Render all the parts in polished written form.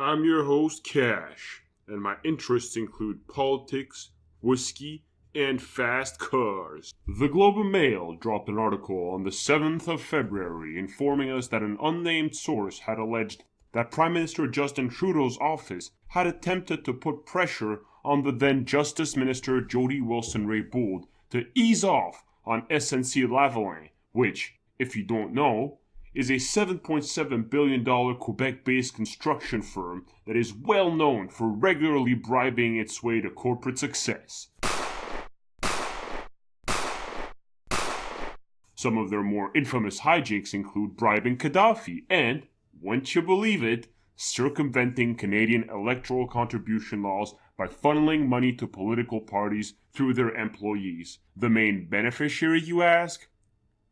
I'm your host, Cash, and my interests include politics, whiskey, and fast cars. The Globe and Mail dropped an article on the 7th of February informing us that an unnamed source had alleged that Prime Minister Justin Trudeau's office had attempted to put pressure on the then Justice Minister Jody Wilson-Raybould to ease off on SNC-Lavalin, which, if you don't know, is a $7.7 billion Quebec-based construction firm that is well known for regularly bribing its way to corporate success. Some of their more infamous hijinks include bribing Gaddafi and, wouldn't you believe it, circumventing Canadian electoral contribution laws by funneling money to political parties through their employees. The main beneficiary, you ask?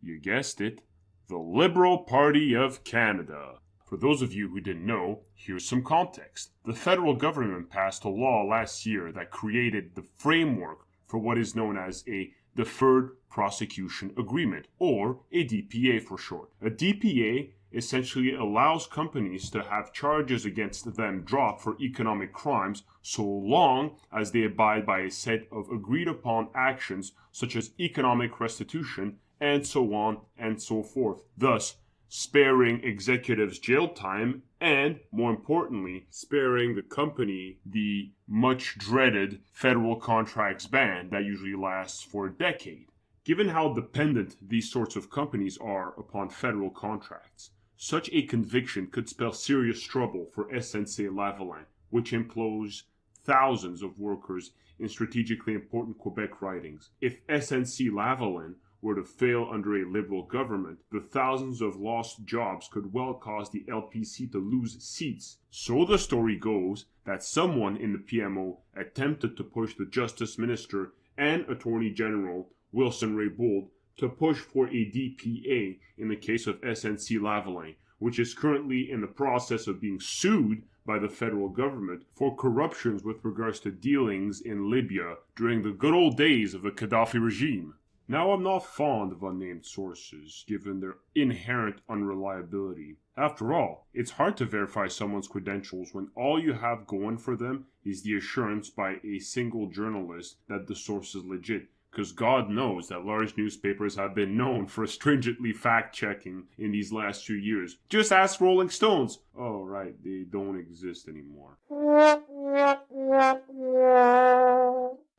You guessed it. The Liberal Party of Canada. For those of you who didn't know, here's some context. The federal government passed a law last year that created the framework for what is known as a Deferred Prosecution Agreement, or a DPA for short. A DPA essentially allows companies to have charges against them dropped for economic crimes so long as they abide by a set of agreed upon actions such as economic restitution and so on and so forth, thus sparing executives jail time and, more importantly, sparing the company the much dreaded federal contracts ban that usually lasts for a decade. Given how dependent these sorts of companies are upon federal contracts, such a conviction could spell serious trouble for SNC-Lavalin, which employs thousands of workers in strategically important Quebec ridings. If SNC-Lavalin were to fail under a Liberal government, the thousands of lost jobs could well cause the LPC to lose seats. So the story goes that someone in the PMO attempted to push the Justice Minister and Attorney General Wilson-Raybould to push for a DPA in the case of SNC-Lavalin, which is currently in the process of being sued by the federal government for corruptions with regards to dealings in Libya during the good old days of the Gaddafi regime. Now, I'm not fond of unnamed sources, given their inherent unreliability. After all, it's hard to verify someone's credentials when all you have going for them is the assurance by a single journalist that the source is legit, because God knows that large newspapers have been known for stringently fact-checking in these last few years. Just ask Rolling Stones. Oh, right, they don't exist anymore.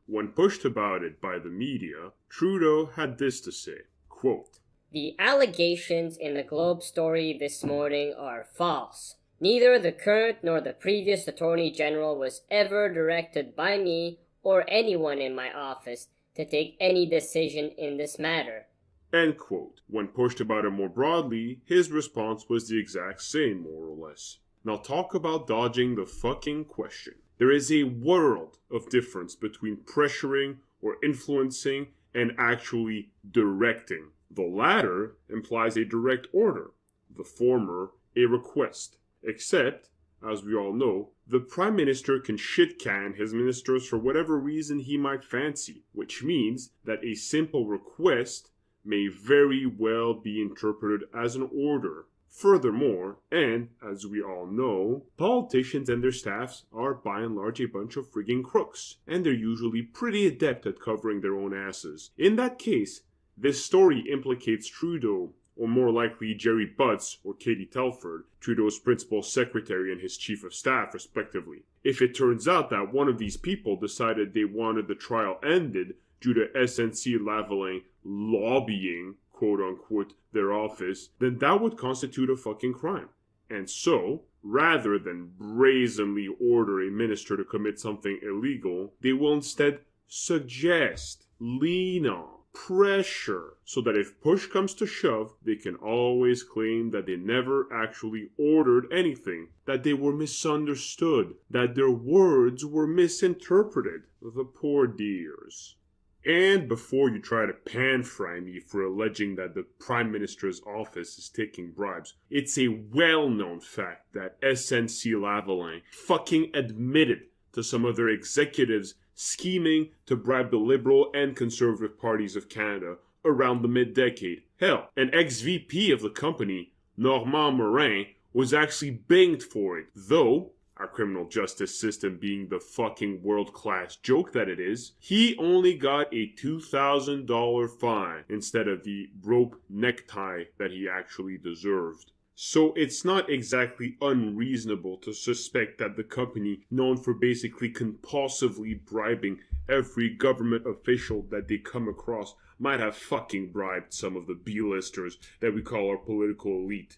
When pushed about it by the media, Trudeau had this to say, quote, "The allegations in the Globe story this morning are false. Neither the current nor the previous Attorney General was ever directed by me or anyone in my office to take any decision in this matter." End quote. When pushed about it more broadly, his response was the exact same, more or less. Now talk about dodging the fucking question. There is a world of difference between pressuring or influencing and actually directing. The latter implies a direct order, the former a request. Except, as we all know, the Prime Minister can shit-can his ministers for whatever reason he might fancy, which means that a simple request may very well be interpreted as an order. Furthermore, and as we all know, politicians and their staffs are by and large a bunch of frigging crooks, and they're usually pretty adept at covering their own asses. In that case, this story implicates Trudeau, or more likely Jerry Butts or Katie Telford, Trudeau's principal secretary and his chief of staff respectively. If it turns out that one of these people decided they wanted the trial ended due to SNC-Lavalin lobbying, quote-unquote, their office, then that would constitute a fucking crime. And so, rather than brazenly order a minister to commit something illegal, they will instead suggest, lean on, pressure, so that if push comes to shove, they can always claim that they never actually ordered anything, that they were misunderstood, that their words were misinterpreted. The poor dears. And before you try to pan-fry me for alleging that the Prime Minister's office is taking bribes, it's a well-known fact that SNC-Lavalin fucking admitted to some of their executives scheming to bribe the Liberal and Conservative parties of Canada around the mid-decade. Hell, an ex-VP of the company, Normand Morin, was actually banged for it, though, our criminal justice system being the fucking world-class joke that it is, he only got a $2,000 fine instead of the rope necktie that he actually deserved. So it's not exactly unreasonable to suspect that the company, known for basically compulsively bribing every government official that they come across, might have fucking bribed some of the B-listers that we call our political elite.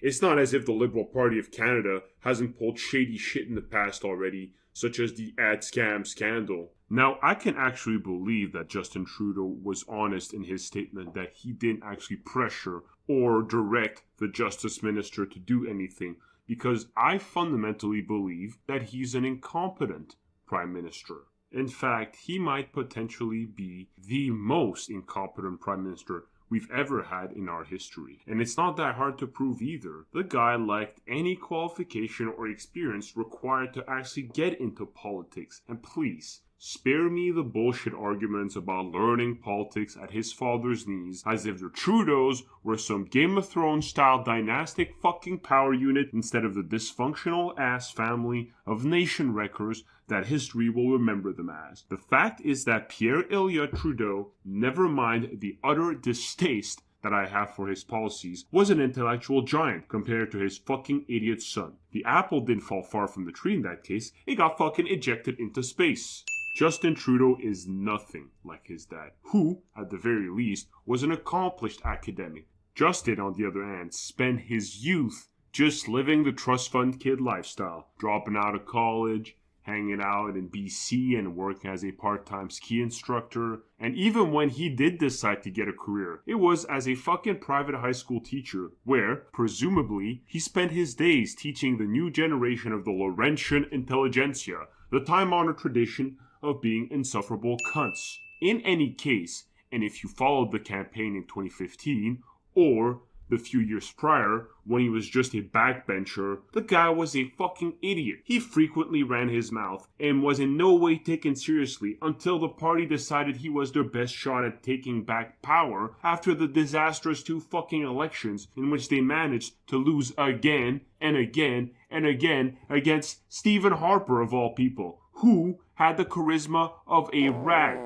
It's not as if the Liberal Party of Canada hasn't pulled shady shit in the past already, such as the ad scam scandal. Now, I can actually believe that Justin Trudeau was honest in his statement that he didn't actually pressure or direct the Justice Minister to do anything, because I fundamentally believe that he's an incompetent Prime Minister. In fact, he might potentially be the most incompetent Prime Minister we've ever had in our history. And it's not that hard to prove either. The guy lacked any qualification or experience required to actually get into politics. And please, spare me the bullshit arguments about learning politics at his father's knees, as if the Trudeaus were some Game of Thrones style dynastic fucking power unit instead of the dysfunctional ass family of nation wreckers that history will remember them as. The fact is that Pierre Elliott Trudeau, never mind the utter distaste that I have for his policies, was an intellectual giant compared to his fucking idiot son. The apple didn't fall far from the tree in that case, it got fucking ejected into space. Justin Trudeau is nothing like his dad, who, at the very least, was an accomplished academic. Justin, on the other hand, spent his youth just living the trust fund kid lifestyle, dropping out of college, hanging out in BC and working as a part-time ski instructor. And even when he did decide to get a career, it was as a fucking private high school teacher, where, presumably, he spent his days teaching the new generation of the Laurentian intelligentsia, the time-honored tradition of being insufferable cunts. In any case, and if you followed the campaign in 2015, or the few years prior, when he was just a backbencher, the guy was a fucking idiot. He frequently ran his mouth and was in no way taken seriously until the party decided he was their best shot at taking back power after the disastrous 2 fucking elections in which they managed to lose again and again and again against Stephen Harper of all people, who had the charisma of a rat.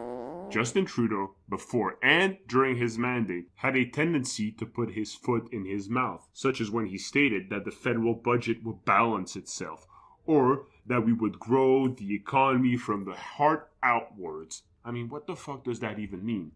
Justin Trudeau, before and during his mandate, had a tendency to put his foot in his mouth, such as when he stated that the federal budget would balance itself, or that we would grow the economy from the heart outwards. I mean, what the fuck does that even mean?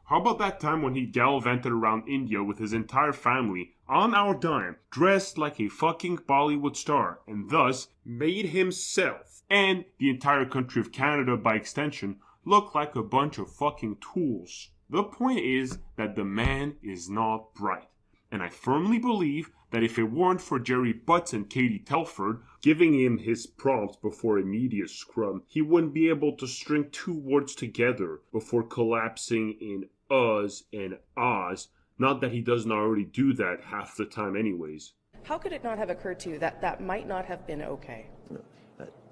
How about that time when he gallivanted around India with his entire family, on our dime, dressed like a fucking Bollywood star, and thus made himself, and the entire country of Canada by extension, look like a bunch of fucking tools. The point is that the man is not bright. And I firmly believe that if it weren't for Jerry Butts and Katie Telford giving him his prompts before a media scrum, he wouldn't be able to string 2 words together before collapsing in us and ahs. Not that he doesn't already do that half the time anyways. How could it not have occurred to you that that might not have been okay?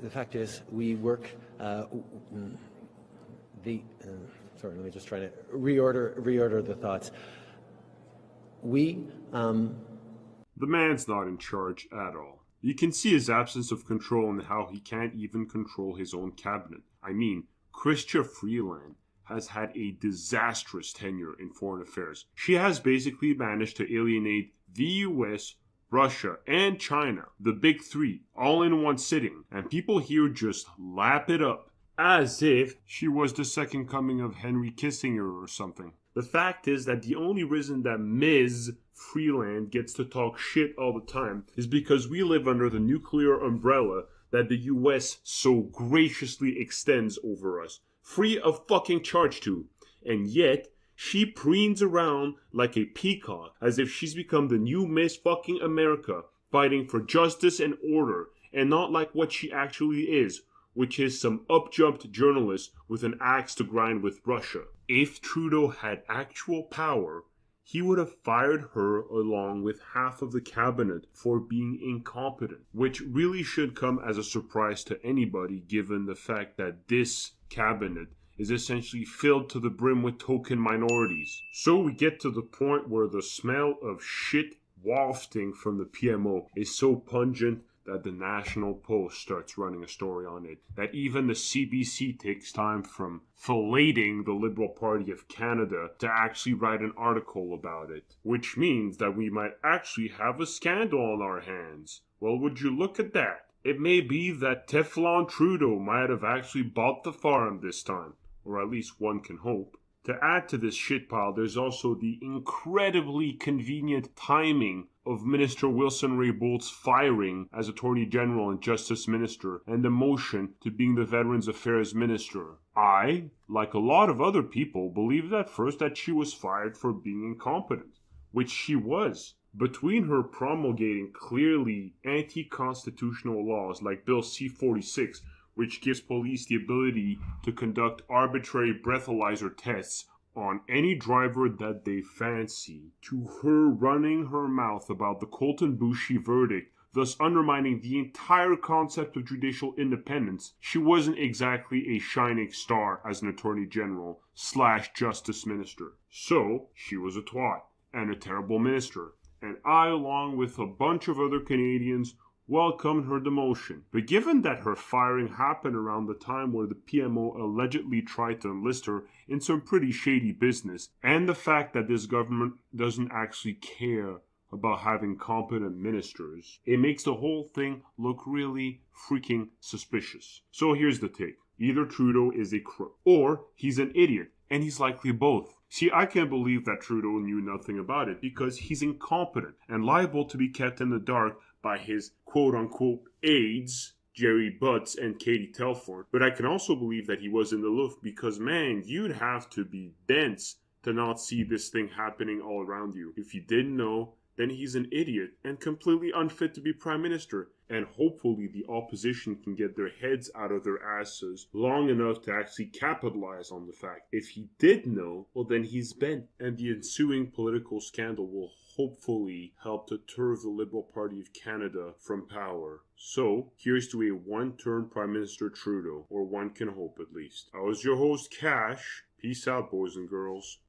The fact is, we work... sorry, let me just try to reorder the thoughts. The man's not in charge at all. You can see his absence of control and how he can't even control his own cabinet. I mean, Chrystia Freeland has had a disastrous tenure in foreign affairs. She has basically managed to alienate the US, Russia, and China, the big 3, all in one sitting, and people here just lap it up, as if she was the second coming of Henry Kissinger or something. The fact is that the only reason that Ms. Freeland gets to talk shit all the time is because we live under the nuclear umbrella that the US so graciously extends over us, free of fucking charge to. And yet, she preens around like a peacock as if she's become the new Miss fucking America, fighting for justice and order, and not like what she actually is, which is some up-jumped journalist with an axe to grind with Russia. If Trudeau had actual power, he would have fired her along with half of the cabinet for being incompetent, which really should come as a surprise to anybody given the fact that this cabinet is essentially filled to the brim with token minorities. So we get to the point where the smell of shit wafting from the PMO is so pungent that the National Post starts running a story on it, that even the CBC takes time from filleting the Liberal Party of Canada to actually write an article about it, which means that we might actually have a scandal on our hands. Well, would you look at that? It may be that Teflon Trudeau might have actually bought the farm this time, or at least one can hope. To add to this shitpile, there's also the incredibly convenient timing of Minister Wilson-Raybould's firing as Attorney General and Justice Minister and demotion to being the Veterans Affairs Minister. I, like a lot of other people, believed at first that she was fired for being incompetent, which she was. Between her promulgating clearly anti-constitutional laws like Bill C-46, which gives police the ability to conduct arbitrary breathalyzer tests on any driver that they fancy, to her running her mouth about the Colton Boushie verdict, thus undermining the entire concept of judicial independence, she wasn't exactly a shining star as an Attorney General / Justice Minister. So, she was a twat and a terrible minister, and I, along with a bunch of other Canadians, welcomed her demotion. But given that her firing happened around the time where the PMO allegedly tried to enlist her in some pretty shady business, and the fact that this government doesn't actually care about having competent ministers, it makes the whole thing look really freaking suspicious. So here's the take. Either Trudeau is a crook, or he's an idiot, and he's likely both. See, I can't believe that Trudeau knew nothing about it because he's incompetent and liable to be kept in the dark by his quote-unquote aides, Jerry Butts and Katie Telford. But I can also believe that he was in the loop because, man, you'd have to be dense to not see this thing happening all around you. If you didn't know, then he's an idiot and completely unfit to be Prime Minister. And hopefully the opposition can get their heads out of their asses long enough to actually capitalize on the fact. If he did know, well then he's bent. And the ensuing political scandal will hopefully help to deter the Liberal Party of Canada from power. So, here's to a one-term Prime Minister Trudeau, or one can hope at least. I was your host, Cash. Peace out, boys and girls.